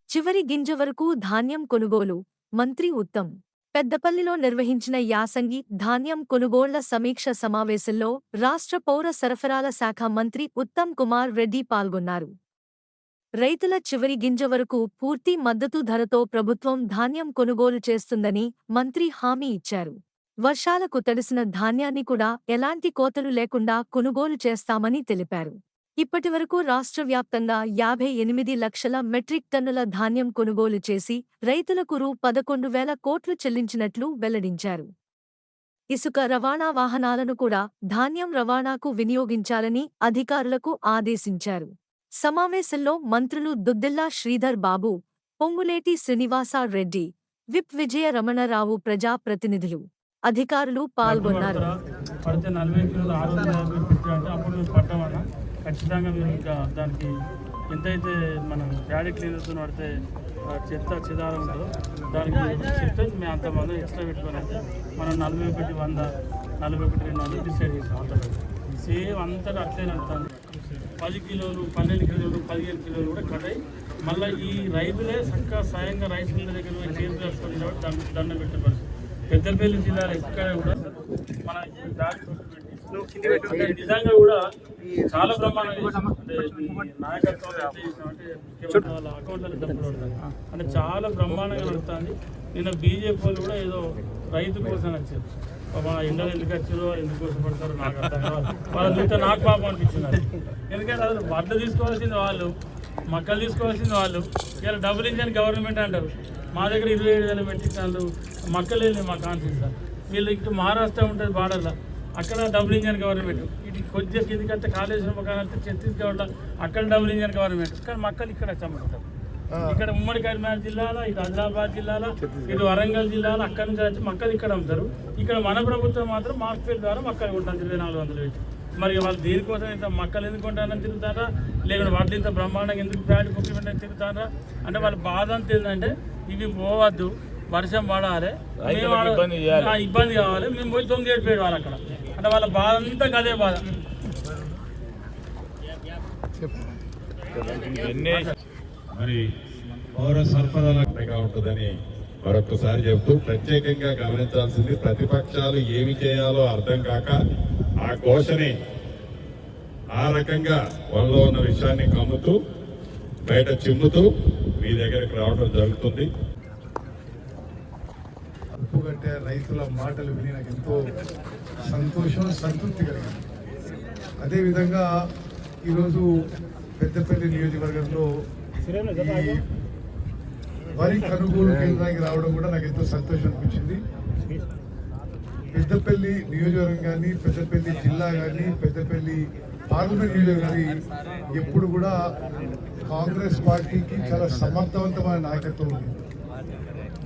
చివరి గింజ వరకు ధాన్యం కొనుగోలు మంత్రి ఉత్తమ్ పెద్దపల్లిలో నిర్వహించిన యాసంగి ధాన్యం కొనుగోళ్ల సమీక్ష సమావేశంలో రాష్ట్ర పౌర సరఫరాల శాఖ మంత్రి ఉత్తమ్ కుమార్ రెడ్డి పాల్గొన్నారు. రైతుల చివరి గింజ వరకు పూర్తి మద్దతు ధరతో ప్రభుత్వం ధాన్యం కొనుగోలు చేస్తుందని మంత్రి హామీ ఇచ్చారు. వర్షాలకు తడిసిన ధాన్యాన్ని కూడా ఎలాంటి కోతలు లేకుండా కొనుగోలు చేస్తామని తెలిపారు. ఇప్పటివరకు రాష్ట్ర వ్యాప్తంగా 58 లక్షల మెట్రిక్ టన్నుల ధాన్యం కొనుగోలు చేసి రైతులకు రూ.11,000 కోట్లు చెల్లించినట్లు వెల్లడించారు. ఇసుక రవాణా వాహనాలను కూడా ధాన్యం రవాణాకు వినియోగించాలని అధికారులకు ఆదేశించారు. సమావేశంలో మంత్రులు దుద్దిల్లా శ్రీధర్ బాబు, పొంగులేటి శ్రీనివాసరెడ్డి, విప్ విజయ రమణరావు, ప్రజా ప్రతినిధులు, అధికారులు పాల్గొన్నారు. ఖచ్చితంగా మీరు ఇంకా దానికి ఎంతైతే మనం ప్యాడీ క్లీనర్తో పడితే చెత్త చెదారం ఉంటుందో దానికి చెప్తే మేము అంతమంది ఎక్స్ట్రా పెట్టుకొని అయితే మనం 41,100 41,200 డిసైడ్ చేసాం. అంత సేమ్ అంతటా అట్లే నడుతుంది. 10 కిలోలు 12 కిలోలు 15 కిలోలు కూడా కట్టాయి. మళ్ళీ ఈ రైతులే చక్కగా స్వయంగా రైతు మిల్ల దగ్గర పోయి చేతులు వేసుకొని కాబట్టి దండం పెట్టే పరిస్థితి. పెద్దపల్లి జిల్లాలో ఎక్కడ కూడా మన నిజంగా కూడా చాలా బ్రహ్మాండంగా అంటే నాయకత్వం వాళ్ళ అకౌంట్లలో డబ్బులు పడతాయి అంటే చాలా బ్రహ్మాండంగా నడుస్తుంది. నిన్న బీజేపీ వాళ్ళు కూడా ఏదో రైతు కోసం వచ్చారు. మన ఎండలు ఎందుకు వచ్చారో ఎందుకు కోసం పడతారో నాకు అర్థం కావాలి. వాళ్ళ చూస్తే నాకు పాపం అనిపించింది. ఎందుకంటే అసలు బట్టలు తీసుకోవాల్సింది వాళ్ళు, మక్కలు తీసుకోవాల్సింది వాళ్ళు. ఇలా డబుల్ ఇంజన్ గవర్నమెంట్ అంటారు. మా దగ్గర 27,000 మెట్రిక్ టన్నులు మక్కలు వెళ్ళినాయి మా కాన్ఫరెన్స్. వీళ్ళు ఇటు మహారాష్ట్ర ఉంటుంది బార్డర్లో, అక్కడ డబుల్ ఇంజన్ గవర్నమెంట్. ఇటు కొద్దిగా కింది కంటే కాళేశ్వరం కాలంటే ఛత్తీస్గఢ్లో అక్కడ డబుల్ ఇంజన్ గవర్నమెంట్. కానీ మక్కలు ఇక్కడ చమ్ముతారు. ఇక్కడ ఉమ్మడి కరీంనగర్ జిల్లాలో, ఇటు ఆదిలాబాద్ జిల్లాలో, ఇటు వరంగల్ జిల్లాలో అక్కడి నుంచి వచ్చి మక్కలు ఇక్కడ అమ్ముతారు. ఇక్కడ మన ప్రభుత్వం మాత్రం మార్కెట్ ద్వారా మక్కలు కొంటారు 2,400 పెట్టి. మరి వాళ్ళు దీనికోసం ఇంత మక్కలు ఎందుకు కొంటారని తిరుగుతారా, లేకుంటే వాటిని ఇంత బ్రహ్మాండంగా ఎందుకు ప్యాడ్ కుక్కిమెంట్ అని తిరుగుతారా అంటే వాళ్ళ బాధ అంత ఏంటంటే ఇవి పోవద్దు, వర్షం పడాలి, ఇబ్బంది కావాలి, మేము పోయి తొంగి వాళ్ళు అక్కడ అంటే వాళ్ళ బాధ అంతా అదే బాధ. మరి పౌర సరఫరాలుగా ఉంటుందని మరొకసారి చెబుతూ ప్రత్యేకంగా గమనించాల్సింది ప్రతిపక్షాలు ఏమి చేయాలో అర్థం కాక ఆ ఘోషని ఆ రకంగా వాళ్ళలో ఉన్న విషయాన్ని కమ్ముతూ బయట చిమ్ముతూ మీ దగ్గరికి రావడం జరుగుతుంది. ఉప్పుగట్టే రైతుల మాటలు విని నాకు ఎంతో సంతోషం, సంతృప్తి కలిగింది. అదేవిధంగా ఈరోజు పెద్దపల్లి నియోజకవర్గంలో వరి కొనుగోలు కేంద్రానికి రావడం కూడా నాకు ఎంతో సంతోషం అనిపించింది. పెద్దపల్లి నియోజకవర్గం కానీ, పెద్దపల్లి జిల్లా కానీ, పెద్దపల్లి పార్లమెంట్ నియోజకవర్గం కానీ ఎప్పుడు కూడా కాంగ్రెస్ పార్టీకి చాలా సమర్థవంతమైన నాయకత్వం ఉంది.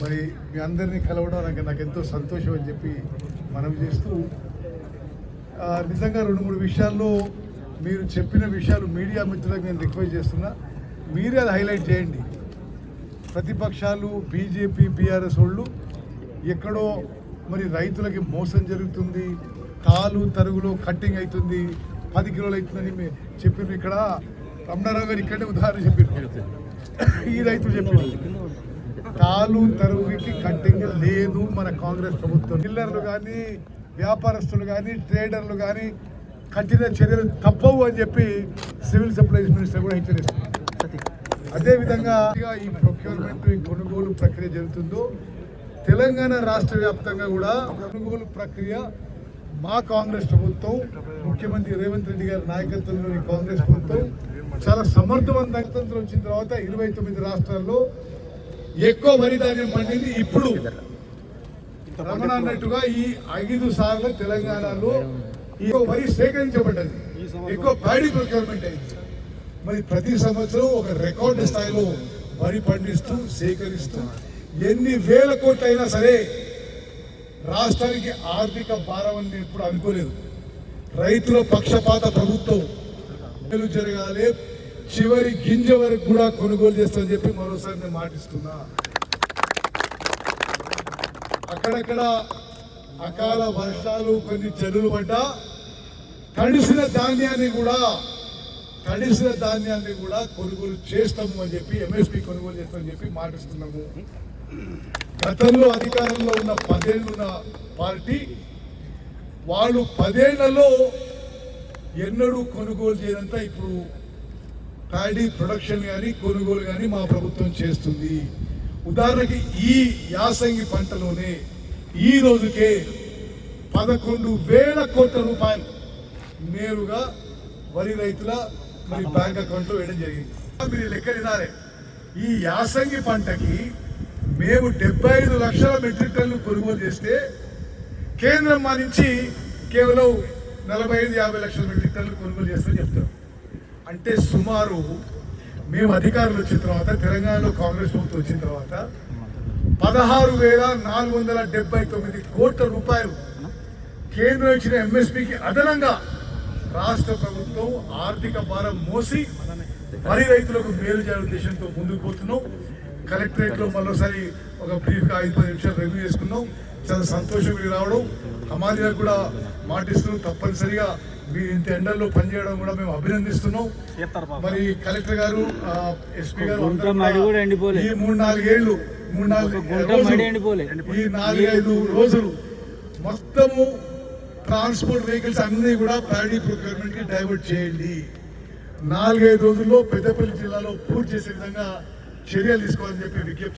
మరి మీ అందరినీ కలవడం నాకు ఎంతో సంతోషం అని చెప్పి మనం చేస్తూ నిజంగా 2-3 విషయాల్లో మీరు చెప్పిన విషయాలు మీడియా మిత్రులకు నేను రిక్వెస్ట్ చేస్తున్నా, మీరే అది హైలైట్ చేయండి. ప్రతిపక్షాలు బీజేపీ బీఆర్ఎస్ వాళ్ళు ఎక్కడో మరి రైతులకి మోసం జరుగుతుంది, తాలు తరుగులో కట్టింగ్ అవుతుంది, 10 కిలోలు అవుతుందని చెప్పారు. ఇక్కడ రమణారావు గారు ఇక్కడే ఉదాహరణ చెప్పారు, ఈ రైతులు చెప్పారు తాలు తరుగుకి కట్టింగ్ లేదు మన కాంగ్రెస్ ప్రభుత్వం. డీలర్లు కానీ, వ్యాపారస్తులు కానీ, ట్రేడర్లు కానీ కఠిన చర్యలు తప్పవు అని చెప్పి సివిల్ సప్లైస్ మినిస్టర్ కూడా హెచ్చరిస్తారు. అదేవిధంగా ఈ ప్రొక్యూర్మెంట్, ఈ కొనుగోలు ప్రక్రియ జరుగుతుందో తెలంగాణ రాష్ట్ర వ్యాప్తంగా కూడా కొనుగోలు ప్రక్రియ మా కాంగ్రెస్ ప్రభుత్వం, ముఖ్యమంత్రి రేవంత్ రెడ్డి గారి నాయకత్వంలోని కాంగ్రెస్ ప్రభుత్వం చాలా సమర్థవంతంగా వచ్చిన తర్వాత 29 రాష్ట్రాల్లో ఎక్కువ వరి ధాన్యం పండింది. ఇప్పుడు రమణ అన్నట్టుగా ఈ 5 సార్లు తెలంగాణలో ఎక్కువ వరి సేకరించబడ్డది, ఎక్కువ ప్యాడీ ప్రొక్యూర్మెంట్ అయింది. మరి ప్రతి సంవత్సరం ఒక రికార్డు స్థాయిలో వరి పండిస్తూ సేకరిస్తూ ఎన్ని వేల కోట్లు అయినా సరే రాష్ట్రానికి ఆర్థిక భారం అని ఎప్పుడు అనుకోలేదు. రైతుల పక్షపాత ప్రభుత్వం జరగాలి, చివరి గింజ వరకు కూడా కొనుగోలు చేస్తామని చెప్పి మరోసారి నేను మాటిస్తున్నా. అక్కడక్కడ అకాల వర్షాలు, కొన్ని చెరువులు పడ్డా తడిసిన ధాన్యాన్ని కూడా కొనుగోలు చేస్తాము అని చెప్పి ఎంఎస్పీ కొనుగోలు చేస్తామని చెప్పి మాటిస్తున్నాము. గతంలో అధికారంలో ఉన్న 10 ఏళ్ళు ఉన్న పార్టీ వాళ్ళు 10 ఏళ్లలో ఎన్నడూ కొనుగోలు చేయనంత ఇప్పుడు ప్యాడీ ప్రొడక్షన్ కానీ కొనుగోలు కానీ మా ప్రభుత్వం చేస్తుంది. ఉదాహరణకి ఈ యాసంగి పంటలోనే ఈ రోజుకే 11,000 కోట్ల రూపాయలు నేరుగా వరి రైతుల మరి బ్యాంక్ అకౌంట్లో వేయడం జరిగింది. మీరు లెక్క తినారే, ఈ యాసంగి పంటకి మేము 75 లక్షల మెట్రిక్ టన్నులు కొనుగోలు చేస్తే కేంద్రం మా నుంచి కేవలం 45-50 లక్షల మెట్రిక్ టన్నులు కొనుగోలు చేస్తామని చెప్తారు. అంటే సుమారు మేము అధికారులు వచ్చిన తర్వాత, తెలంగాణలో కాంగ్రెస్ ప్రభుత్వం వచ్చిన తర్వాత 16,479 కోట్ల రూపాయలు కేంద్రం ఇచ్చిన ఎంఎస్పీకి అదనంగా రాష్ట్ర ప్రభుత్వం ఆర్థిక భారం మోసి వరి రైతులకు మేలు చేయాలనే ఉద్దేశంతో ముందుకు పోతున్నాం. కలెక్టరేట్ లో మరోసారి ఒక బ్రీఫ్ గా 5-10 నిమిషాలు రివ్యూ చేసుకున్నాం. చాలా సంతోషం మీరు రావడం. హమాలీలకు కూడా మాటిస్తున్నాం, తప్పనిసరిగా మీరు ఇంత ఎండల్లో పనిచేయడం కూడా మేము అభినందిస్తున్నాం. మరి కలెక్టర్ గారు, ఎస్పీ గారు ఈ 4-5 రోజులు మొత్తము ట్రాన్స్పోర్ట్ వెహికల్స్ అన్ని కూడా ప్యాడీ ప్రొక్యూర్మెంట్ కి డైవర్ట్ చేయండి. 4-5 రోజుల్లో పెద్దపల్లి జిల్లాలో పూర్తి చేసే విధంగా చర్యలు తీసుకోవాలని చెప్పి విజ్ఞప్తి